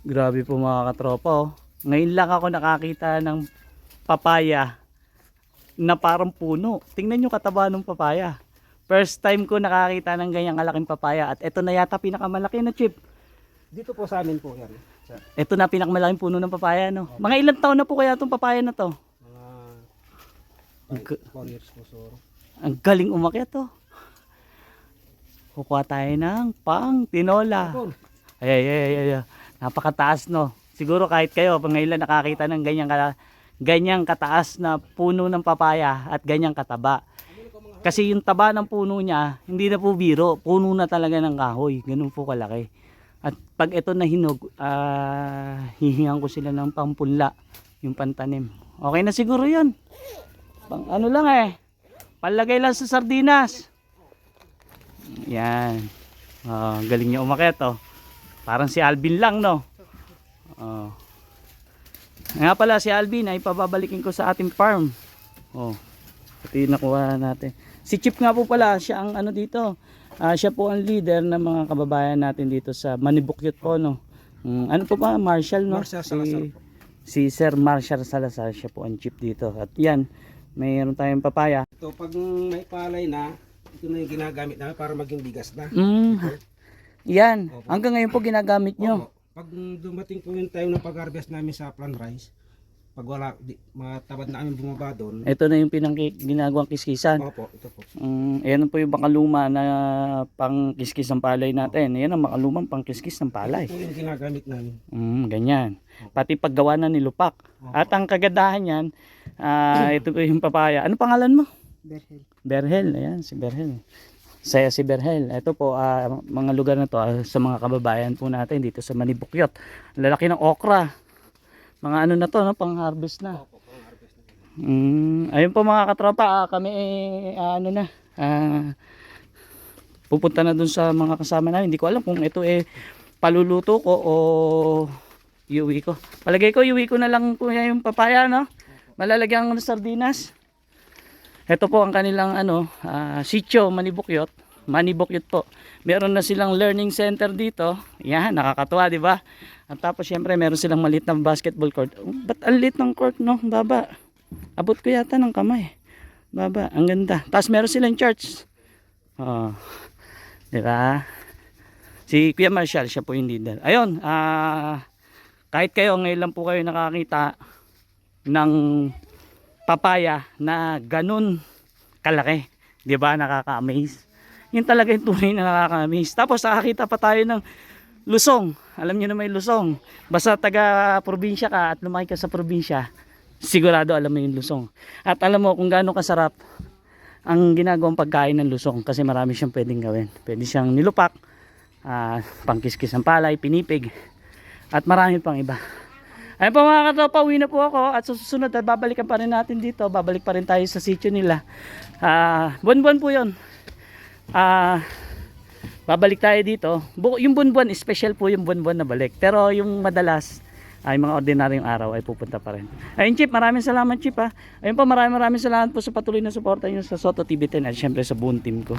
Grabe po mga katropa oh. Ngayon lang ako nakakita ng papaya na parang puno. Tingnan nyo kataba ng papaya. First time ko nakakita ng ganyang kalaking papaya. At ito na yata pinakamalaki na Chip. Dito po sa amin po yan. Ito na pinakamalaking puno ng papaya no. Mga ilang taon na po kaya itong papaya na to? Mga 4 years po so. Ang galing umakyat to. Kukuha tayo ng pang tinola. Ay. Napakataas no. Siguro kahit kayo pag ngayon lang nakakita ng ganyang kataas na puno ng papaya at ganyang kataba. Kasi yung taba ng puno niya, hindi na po biro. Puno na talaga ng kahoy. Ganun po kalaki. At pag ito na hinog, hihingan ko sila ng pampunla. Yung pantanim. Okay na siguro yun. Pang ano lang palagay lang sa sardinas. Yan. Galing niya umakyat oh. Parang si Alvin lang no. Nga pala si Alvin ay pababalikin ko sa ating farm. Ito yung nakuha natin. Si Chip nga po pala, siya ang ano dito. Siya po ang leader ng mga kababayan natin dito sa Manibukyot po no. Ano po ba? Marshall no? Marshall Salazar po. Si Sir Marshall Salazar, siya po ang Chip dito. At yan, mayroon tayong papaya. Ito pag may palay na, ito na yung ginagamit namin para maging bigas na. Yan, Opo. hanggang ngayon po ginagamit nyo. Opo. Pag dumating po yung time ng pag-harvest namin sa plant rice, pag wala, matabad na kami bumaba doon. Ito na yung ginagawang kiskisan. Opo, ito po. Ayan po yung makaluma na pang-kiskis ng palay natin. Ayan ang makalumang pang-kiskis ng palay. Ito po yung ginagamit namin. Ganyan. Pati paggawa na nilupak. At ang kagandahan yan, ito po yung papaya. Ano pangalan mo? Berhel. Berhel. Ayan, si Berhel. Saya si Berhel. Ito po, mga lugar na to sa mga kababayan po natin dito sa Manibukyot. Lalaki ng okra. Mga ano na to, no? Pang-harvest na. Opo, pang-harvest na. Ayun po mga katropa, kami pupunta na dun sa mga kasama namin. Hindi ko alam kung ito paluluto ko o iuwi ko. Palagay ko iuwi ko na lang po yung papaya no. Malalagyan ko ng sardinas. Ito po ang kanilang sitio Manibukyot. Manibukyot po. Meron na silang learning center dito. Yan, nakakatuwa, di ba? At tapos syempre meron silang maliit na basketball court. Ba't ang liit ng court no? Baba. Abot ko yata ng kamay. Baba, ang ganda. Tapos meron silang church. Di ba? Si Kuya Marshall, siya po yung leader. Ayun, kahit kayo ngayon lang po kayo nakakita ng papaya na ganun kalaki. Di ba? Nakaka-amaze. Yun talaga yung tunay na nakaka-amaze. Tapos nakakita pa tayo ng lusong. Alam niyo na may lusong. Basta taga-probinsya ka at lumaki ka sa probinsya, sigurado alam mo yung lusong. At alam mo kung gaano kasarap ang ginagawang pagkain ng lusong kasi marami siyang pwedeng gawin. Pwede siyang nilupak, pangkiskis ng palay, pinipig, at marami pang iba. Ayun po mga katropa, uwi na po ako at susunod at babalikan pa rin natin dito. Babalik pa rin tayo sa sitio nila. Buwan-buwan po yun. Babalik tayo dito. Yung buwan-buwan, special po yung buwan-buwan na balik. Pero yung madalas, ay mga ordinaryong araw ay pupunta pa rin. Ayun Chip, maraming salamat Chip ha. Ayun po, maraming salamat po sa patuloy na suporta nyo sa Soto TV 10 at syempre sa buong team ko.